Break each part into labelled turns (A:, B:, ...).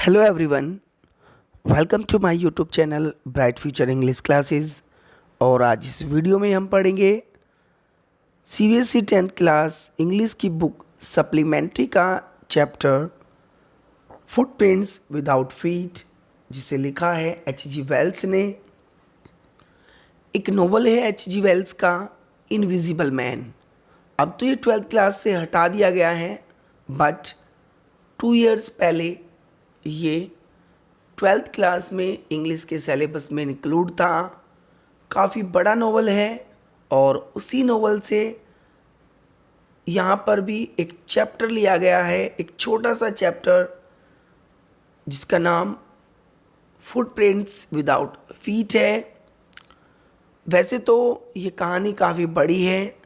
A: Hello everyone, welcome to my YouTube channel Bright Future English classes. और आज इस video में हम पढ़ेंगे सीबीएसई 10th क्लास इंग्लिश की बुक सप्लीमेंट्री का चैप्टर फुटप्रिंट्स विदाउट फीट, जिसे लिखा है एच.जी. वेल्स ने। एक नोवेल है एच.जी. वेल्स का इनविजिबल मैन। अब तो ये 12th क्लास से हटा दिया गया है, बट 2 इयर्स पहले ये 12th क्लास में इंग्लिश के सिलेबस में इंक्लूड था। काफ़ी बड़ा नोवेल है और उसी नोवेल से यहाँ पर भी एक चैप्टर लिया गया है, एक छोटा सा चैप्टर जिसका नाम फुटप्रिंट्स विदाउट फीट है। वैसे तो ये कहानी काफ़ी बड़ी है,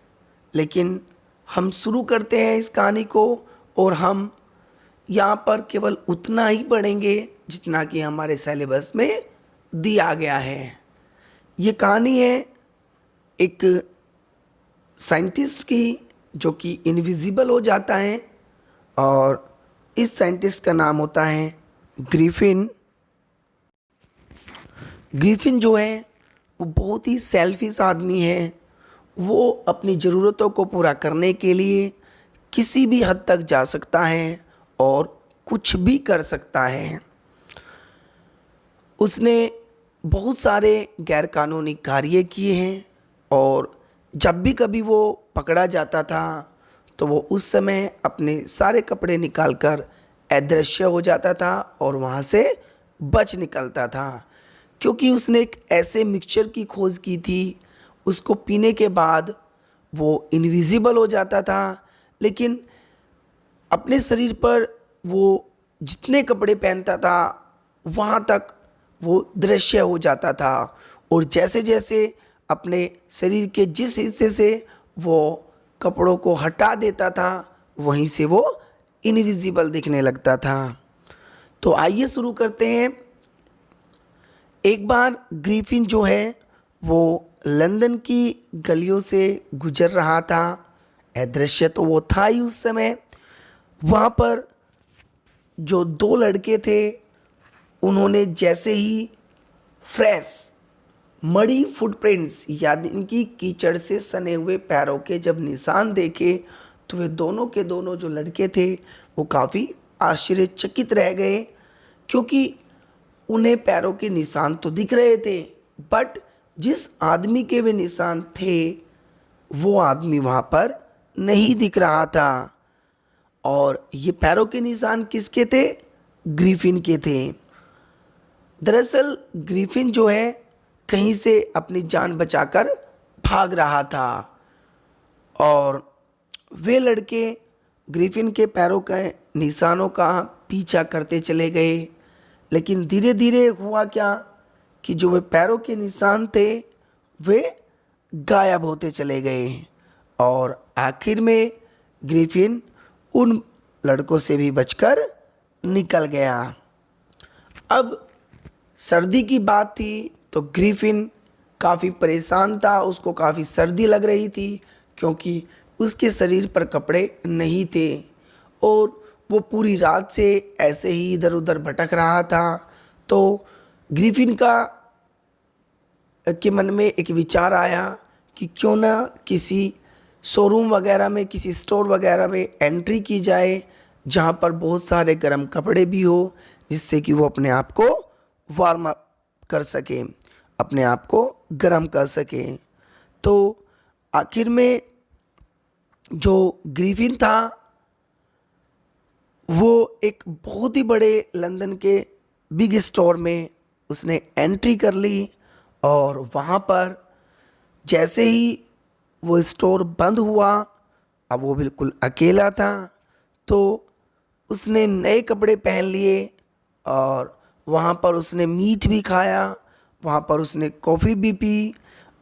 A: लेकिन हम शुरू करते हैं इस कहानी को और हम यहाँ पर केवल उतना ही पढ़ेंगे जितना कि हमारे सिलेबस में दिया गया है। ये कहानी है एक साइंटिस्ट की जो कि इनविजिबल हो जाता है, और इस साइंटिस्ट का नाम होता है ग्रिफिन। ग्रिफिन जो है वो बहुत ही सेल्फिश आदमी है। वो अपनी ज़रूरतों को पूरा करने के लिए किसी भी हद तक जा सकता है और कुछ भी कर सकता है। उसने बहुत सारे गैरकानूनी कार्य किए हैं और जब भी कभी वो पकड़ा जाता था तो वो उस समय अपने सारे कपड़े निकालकर अदृश्य हो जाता था और वहाँ से बच निकलता था, क्योंकि उसने एक ऐसे मिक्सचर की खोज की थी। उसको पीने के बाद वो इनविजिबल हो जाता था, लेकिन अपने शरीर पर वो जितने कपड़े पहनता था वहाँ तक वो दृश्य हो जाता था, और जैसे जैसे अपने शरीर के जिस हिस्से से वो कपड़ों को हटा देता था वहीं से वो इनविजिबल दिखने लगता था। तो आइए शुरू करते हैं। एक बार ग्रिफिन जो है वो लंदन की गलियों से गुजर रहा था। अदृश्य तो वो था ही उस समय। वहाँ पर जो 2 लड़के थे, उन्होंने जैसे ही फ्रेश मड़ी फुटप्रिंट्स यानी कि कीचड़ से सने हुए पैरों के जब निशान देखे तो वे दोनों के दोनों जो लड़के थे वो काफ़ी आश्चर्यचकित रह गए, क्योंकि उन्हें पैरों के निशान तो दिख रहे थे, बट जिस आदमी के वे निशान थे वो आदमी वहाँ पर नहीं दिख रहा था। और ये पैरों के निशान किसके थे? ग्रिफिन के थे। दरअसल ग्रिफिन जो है कहीं से अपनी जान बचाकर भाग रहा था, और वे लड़के ग्रिफिन के पैरों के निशानों का पीछा करते चले गए। लेकिन धीरे धीरे हुआ क्या कि जो वे पैरों के निशान थे वे गायब होते चले गए, और आखिर में ग्रिफिन उन लड़कों से भी बचकर निकल गया। अब सर्दी की बात थी तो ग्रिफिन काफ़ी परेशान था। उसको काफ़ी सर्दी लग रही थी क्योंकि उसके शरीर पर कपड़े नहीं थे, और वो पूरी रात से ऐसे ही इधर उधर भटक रहा था। तो ग्रिफिन के मन में एक विचार आया कि क्यों ना किसी शोरूम वगैरह में, किसी स्टोर वगैरह में एंट्री की जाए जहाँ पर बहुत सारे गर्म कपड़े भी हो, जिससे कि वो अपने आप को वार्म अप कर सके, अपने आप को गर्म कर सके। तो आखिर में जो ग्रिफिन था वो एक बहुत ही बड़े लंदन के बिग स्टोर में उसने एंट्री कर ली, और वहाँ पर जैसे ही वो स्टोर बंद हुआ, अब वो बिल्कुल अकेला था, तो उसने नए कपड़े पहन लिए और वहाँ पर उसने मीट भी खाया, वहाँ पर उसने कॉफ़ी भी पी,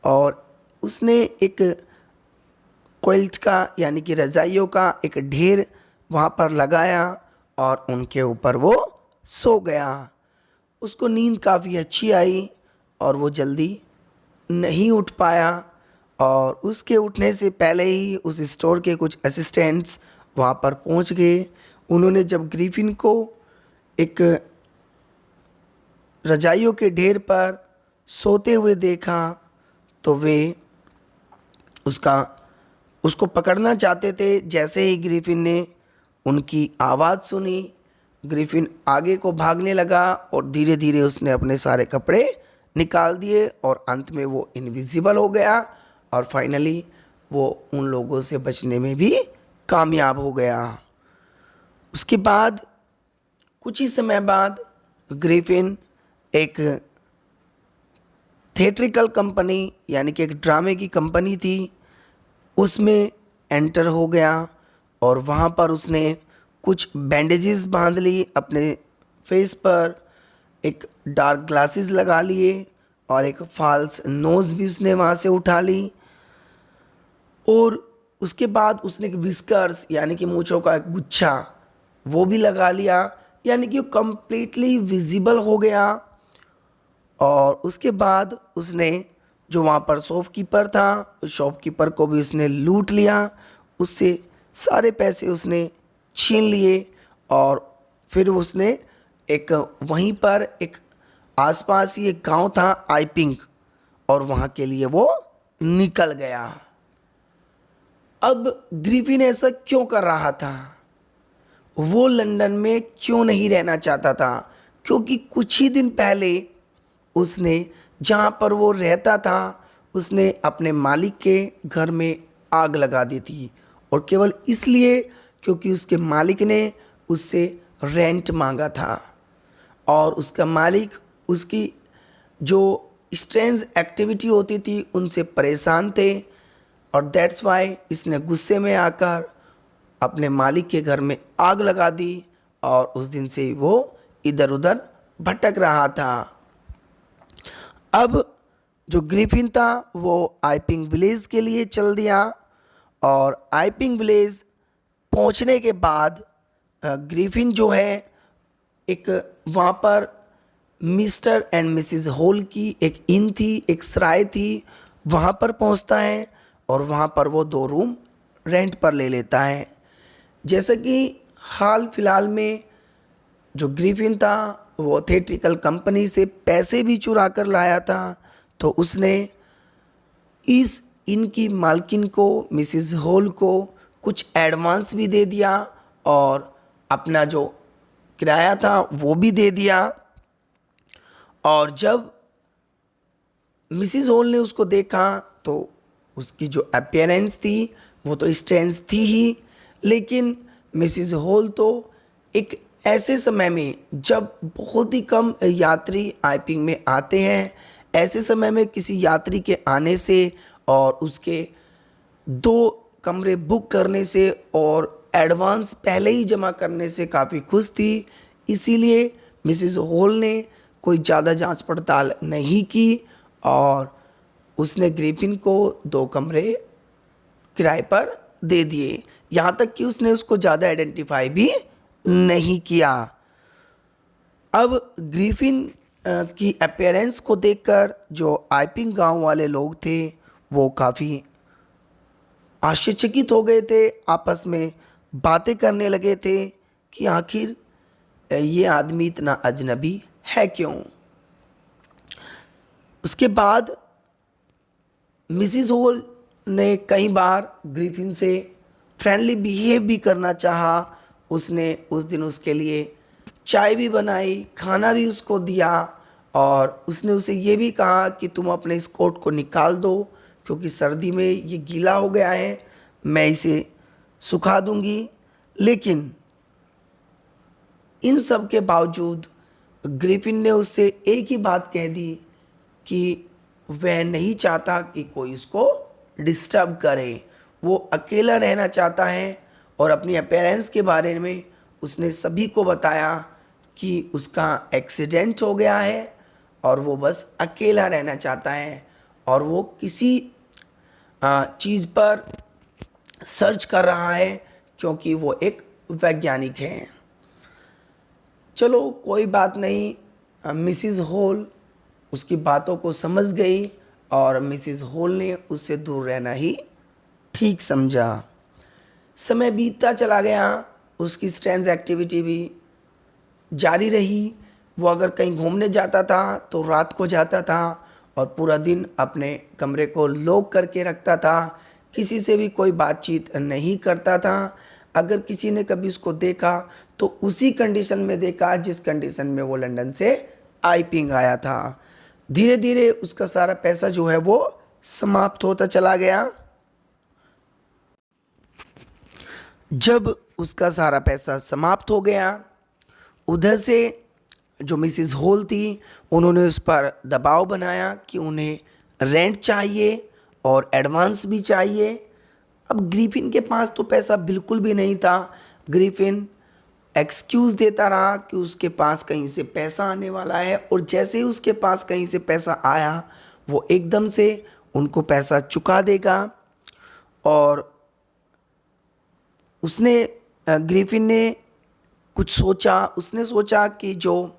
A: और उसने एक क्विल्ट का यानी कि रज़ाइयों का एक ढेर वहाँ पर लगाया और उनके ऊपर वो सो गया। उसको नींद काफ़ी अच्छी आई और वो जल्दी नहीं उठ पाया, और उसके उठने से पहले ही उस स्टोर के कुछ असिस्टेंट्स वहाँ पर पहुँच गए। उन्होंने जब ग्रिफिन को एक रजाइयों के ढेर पर सोते हुए देखा तो वे उसका उसको पकड़ना चाहते थे। जैसे ही ग्रिफिन ने उनकी आवाज़ सुनी, ग्रिफिन आगे को भागने लगा और धीरे धीरे उसने अपने सारे कपड़े निकाल दिए और अंत में वो इनविजिबल हो गया और फाइनली वो उन लोगों से बचने में भी कामयाब हो गया। उसके बाद कुछ ही समय बाद ग्रिफिन एक थिएट्रिकल कंपनी यानी कि एक ड्रामे की कंपनी थी उसमें एंटर हो गया और वहाँ पर उसने कुछ बैंडेजेस बांध ली अपने फेस पर, एक डार्क ग्लासेस लगा लिए और एक फॉल्स नोज़ भी उसने वहाँ से उठा ली और उसके बाद उसने एक विस्कर्स यानी कि मूंछों का एक गुच्छा वो भी लगा लिया, यानी कि वो कम्प्लीटली विजिबल हो गया। और उसके बाद उसने जो वहाँ पर शॉपकीपर था उस शॉपकीपर को भी उसने लूट लिया, उससे सारे पैसे उसने छीन लिए और फिर उसने एक वहीं पर एक आसपास ही एक गांव था आइपिंग और वहाँ के लिए वो निकल गया। अब ग्रिफिन ऐसा क्यों कर रहा था? वो लंदन में क्यों नहीं रहना चाहता था? क्योंकि कुछ ही दिन पहले उसने जहाँ पर वो रहता था उसने अपने मालिक के घर में आग लगा दी थी और केवल इसलिए क्योंकि उसके मालिक ने उससे रेंट मांगा था और उसका मालिक उसकी जो स्ट्रेंज एक्टिविटी होती थी उनसे परेशान थे और दैट्स वाई इसने गुस्से में आकर अपने मालिक के घर में आग लगा दी और उस दिन से वो इधर उधर भटक रहा था। अब जो ग्रिफिन था वो आइपिंग विलेज के लिए चल दिया और आइपिंग विलेज पहुंचने के बाद ग्रिफिन जो है एक वहाँ पर मिस्टर एंड मिसिज हॉल की एक इन थी, एक सराय थी, वहाँ पर पहुँचता है और वहाँ पर वो 2 रूम रेंट पर ले लेता है। जैसे कि हाल फिलहाल में जो ग्रिफिन था वो थिएट्रिकल कंपनी से पैसे भी चुरा कर लाया था तो उसने इस इनकी मालकिन को मिसिज हॉल को कुछ एडवांस भी दे दिया और अपना जो किराया था वो भी दे दिया। और जब मिसिज हॉल ने उसको देखा तो उसकी जो अपीयरेंस थी वो तो स्ट्रेंज थी ही, लेकिन मिसिज हॉल तो एक ऐसे समय में जब बहुत ही कम यात्री आइपिंग में आते हैं, ऐसे समय में किसी यात्री के आने से और उसके 2 कमरे बुक करने से और एडवांस पहले ही जमा करने से काफ़ी खुश थी। इसीलिए मिसिज हॉल ने कोई ज़्यादा जांच पड़ताल नहीं की और उसने ग्रिफिन को 2 कमरे किराए पर दे दिए, यहाँ तक कि उसने उसको ज़्यादा आइडेंटिफाई भी नहीं किया। अब ग्रिफिन की अपीयरेंस को देखकर जो आइपिंग गांव वाले लोग थे वो काफ़ी आश्चर्यचकित हो गए थे, आपस में बातें करने लगे थे कि आखिर ये आदमी इतना अजनबी है क्यों। उसके बाद मिसिज हॉल ने कई बार ग्रिफिन से फ्रेंडली बिहेव भी करना चाहा। उसने उस दिन उसके लिए चाय भी बनाई, खाना भी उसको दिया और उसने उसे ये भी कहा कि तुम अपने इस कोट को निकाल दो क्योंकि सर्दी में ये गीला हो गया है, मैं इसे सुखा दूंगी। लेकिन इन सब के बावजूद ग्रिफिन ने उससे एक ही बात कह दी कि वह नहीं चाहता कि कोई उसको डिस्टर्ब करे, वो अकेला रहना चाहता है और अपनी अपीयरेंस के बारे में उसने सभी को बताया कि उसका एक्सीडेंट हो गया है और वो बस अकेला रहना चाहता है और वो किसी चीज़ पर सर्च कर रहा है क्योंकि वो एक वैज्ञानिक है। चलो कोई बात नहीं, मिसिज हॉल उसकी बातों को समझ गई और मिसिज हॉल ने उससे दूर रहना ही ठीक समझा। समय बीतता चला गया, उसकी स्ट्रेंज एक्टिविटी भी जारी रही। वो अगर कहीं घूमने जाता था तो रात को जाता था और पूरा दिन अपने कमरे को लॉक करके रखता था, किसी से भी कोई बातचीत नहीं करता था। अगर किसी ने कभी उसको देखा तो उसी कंडीशन में देखा जिस कंडीशन में वो लंदन से आईपिंग आया था। धीरे धीरे उसका सारा पैसा जो है वो समाप्त होता चला गया। जब उसका सारा पैसा समाप्त हो गया, उधर से जो मिसिस हॉल थी उन्होंने उस पर दबाव बनाया कि उन्हें रेंट चाहिए और एडवांस भी चाहिए। अब ग्रिफिन के पास तो पैसा बिल्कुल भी नहीं था। ग्रिफिन एक्सक्यूज़ देता रहा कि उसके पास कहीं से पैसा आने वाला है, और जैसे ही उसके पास कहीं से पैसा आया वो एकदम से उनको पैसा चुका देगा। और उसने ग्रिफिन ने कुछ सोचा, उसने सोचा कि जो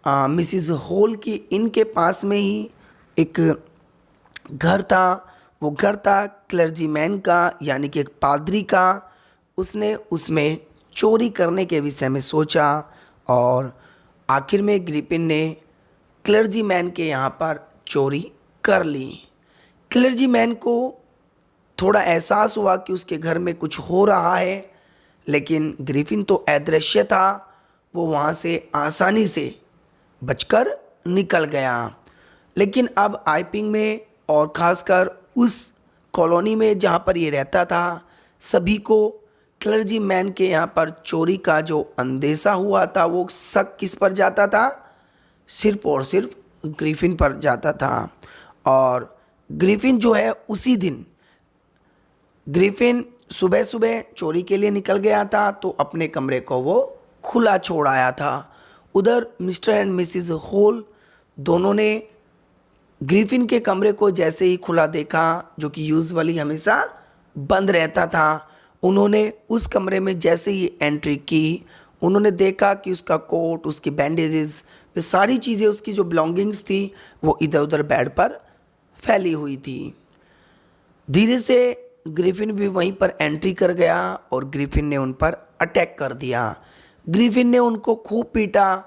A: मिसिस हॉल की इनके पास में ही एक घर था, वो घर था क्लर्जीमैन का, यानी कि एक पादरी का। उसने उसमें चोरी करने के विषय में सोचा और आखिर में ग्रिफिन ने क्लर्जीमैन के यहाँ पर चोरी कर ली। क्लर्जीमैन को थोड़ा एहसास हुआ कि उसके घर में कुछ हो रहा है, लेकिन ग्रिफिन तो अदृश्य था, वो वहाँ से आसानी से बचकर निकल गया। लेकिन अब आईपिंग में और ख़ासकर उस कॉलोनी में जहाँ पर ये रहता था, सभी को क्लर्जी मैन के यहाँ पर चोरी का जो अंदेशा हुआ था, वो शक किस पर जाता था? सिर्फ और सिर्फ ग्रिफिन पर जाता था। और ग्रिफिन जो है उसी दिन, ग्रिफिन सुबह सुबह चोरी के लिए निकल गया था तो अपने कमरे को वो खुला छोड़ आया था। उधर मिस्टर एंड मिसिस हॉल दोनों ने ग्रिफिन के कमरे को जैसे ही खुला देखा, जो कि यूजुअली हमेशा बंद रहता था, उन्होंने उस कमरे में जैसे ही एंट्री की, उन्होंने देखा कि उसका कोट, उसकी बैंडेजेस, वे सारी चीज़ें, उसकी जो बिलोंगिंग्स थी वो इधर उधर बेड पर फैली हुई थी। धीरे से ग्रिफिन भी वहीं पर एंट्री कर गया और ग्रिफिन ने उन पर अटैक कर दिया। ग्रिफिन ने उनको खूब पीटा।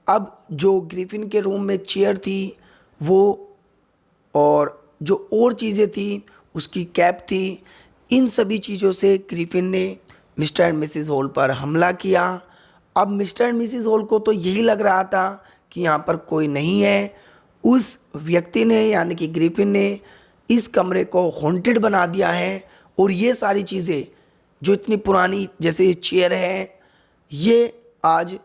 A: अब जो ग्रिफिन के रूम में चेयर थी वो, और जो और चीज़ें थी, उसकी कैप थी, इन सभी चीज़ों से ग्रिफिन ने मिस्टर एंड मिसिस हॉल पर हमला किया। अब मिस्टर एंड मिसिस हॉल को तो यही लग रहा था कि यहाँ पर कोई नहीं है। उस व्यक्ति ने, यानी कि ग्रिफिन ने, इस कमरे को हॉन्टेड बना दिया है, और ये सारी चीज़ें जो इतनी पुरानी, जैसे ये चेयर है, ये आज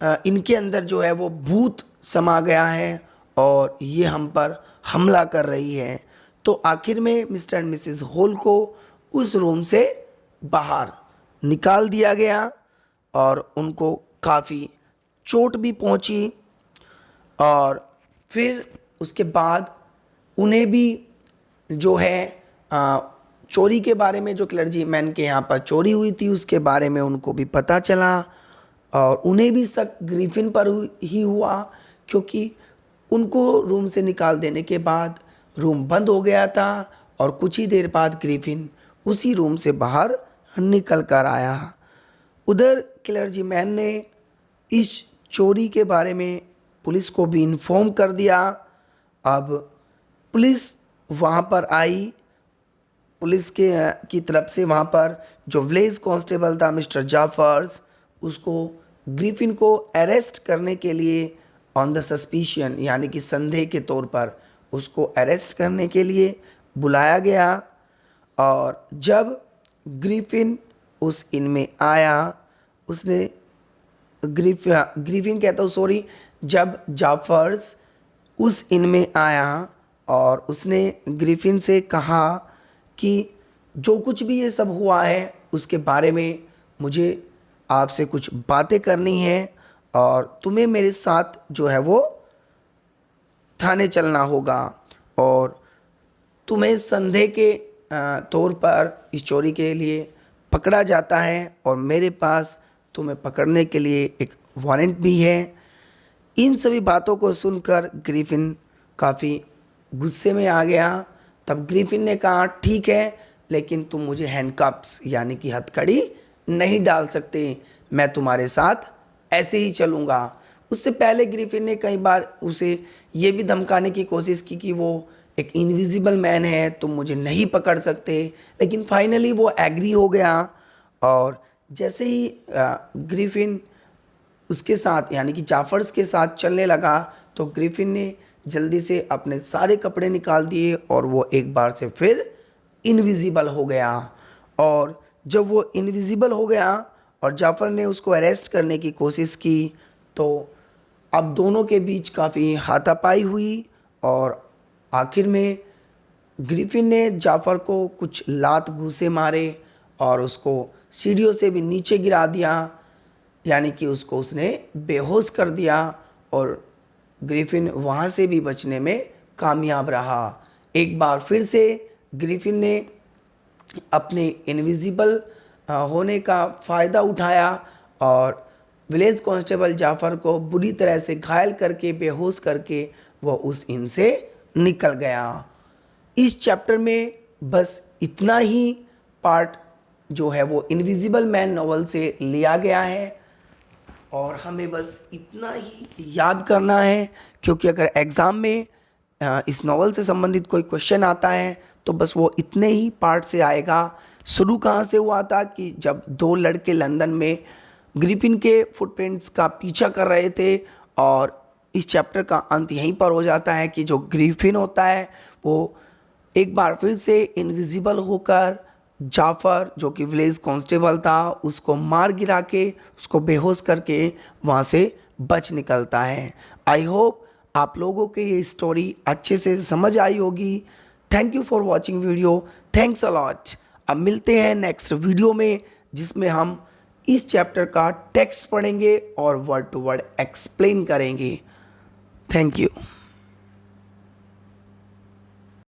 A: इनके अंदर जो है वो भूत समा गया है और ये हम पर हमला कर रही है। तो आखिर में मिस्टर एंड मिसिस हॉल को उस रूम से बाहर निकाल दिया गया और उनको काफ़ी चोट भी पहुंची। और फिर उसके बाद उन्हें भी जो है चोरी के बारे में, जो क्लर्जी मैन के यहाँ पर चोरी हुई थी उसके बारे में उनको भी पता चला, और उन्हें भी शक ग्रिफिन पर ही हुआ, क्योंकि उनको रूम से निकाल देने के बाद रूम बंद हो गया था और कुछ ही देर बाद ग्रिफिन उसी रूम से बाहर निकल कर आया। उधर क्लर्जी मैन ने इस चोरी के बारे में पुलिस को भी इन्फॉर्म कर दिया। अब पुलिस वहाँ पर आई। पुलिस की तरफ से वहाँ पर जो विलेज कांस्टेबल था मिस्टर जाफर्स, उसको ग्रिफिन को अरेस्ट करने के लिए ऑन द सस्पिशन, यानी कि संदेह के तौर पर उसको अरेस्ट करने के लिए बुलाया गया। और जब ग्रिफिन उस इन में आया, उसने ग्रिफिन कहता हूँ सॉरी, जब जाफर्स उस इन में आया और उसने ग्रिफिन से कहा कि जो कुछ भी ये सब हुआ है उसके बारे में मुझे आपसे कुछ बातें करनी है और तुम्हें मेरे साथ जो है वो थाने चलना होगा, और तुम्हें संदेह के तौर पर इस चोरी के लिए पकड़ा जाता है और मेरे पास तुम्हें पकड़ने के लिए एक वारंट भी है। इन सभी बातों को सुनकर ग्रिफिन काफ़ी गुस्से में आ गया। तब ग्रिफिन ने कहा ठीक है, लेकिन तुम मुझे हैंडकप्स यानी कि हथकड़ी नहीं डाल सकते, मैं तुम्हारे साथ ऐसे ही चलूँगा। उससे पहले ग्रिफिन ने कई बार उसे ये भी धमकाने की कोशिश की कि वो एक इनविजिबल मैन है, तुम मुझे नहीं पकड़ सकते, लेकिन फाइनली वो एग्री हो गया। और जैसे ही ग्रिफिन उसके साथ यानी कि जाफर्स के साथ चलने लगा तो ग्रिफिन ने जल्दी से अपने सारे कपड़े निकाल दिए और वो एक बार से फिर इनविजिबल हो गया। और जब वो इनविजिबल हो गया और जाफर ने उसको अरेस्ट करने की कोशिश की तो अब दोनों के बीच काफ़ी हाथापाई हुई और आखिर में ग्रिफिन ने जाफर को कुछ लात घूंसे मारे और उसको सीढ़ियों से भी नीचे गिरा दिया, यानी कि उसको उसने बेहोश कर दिया और ग्रिफिन वहाँ से भी बचने में कामयाब रहा। एक बार फिर से ग्रिफिन ने अपने इनविजिबल होने का फ़ायदा उठाया और विलेज कांस्टेबल जाफ़र को बुरी तरह से घायल करके बेहोश करके वो उस इन से निकल गया। इस चैप्टर में बस इतना ही पार्ट जो है वो इनविजिबल मैन नॉवल से लिया गया है और हमें बस इतना ही याद करना है, क्योंकि अगर एग्ज़ाम में इस नॉवल से संबंधित कोई क्वेश्चन आता है तो बस वो इतने ही पार्ट से आएगा। शुरू कहाँ से हुआ था कि जब दो लड़के लंदन में ग्रिफिन के फुटप्रिंट्स का पीछा कर रहे थे और इस चैप्टर का अंत यहीं पर हो जाता है कि जो ग्रिफिन होता है वो एक बार फिर से इनविजिबल होकर जाफ़र जो कि विलेज कांस्टेबल था उसको मार गिरा के उसको बेहोश करके वहाँ से बच निकलता है। आई होप आप लोगों के ये स्टोरी अच्छे से समझ आई होगी। Thank you for watching video, thanks a lot. अब मिलते हैं नेक्स्ट वीडियो में जिसमें हम इस चैप्टर का टेक्स्ट पढ़ेंगे और वर्ड टू वर्ड एक्सप्लेन करेंगे। Thank you.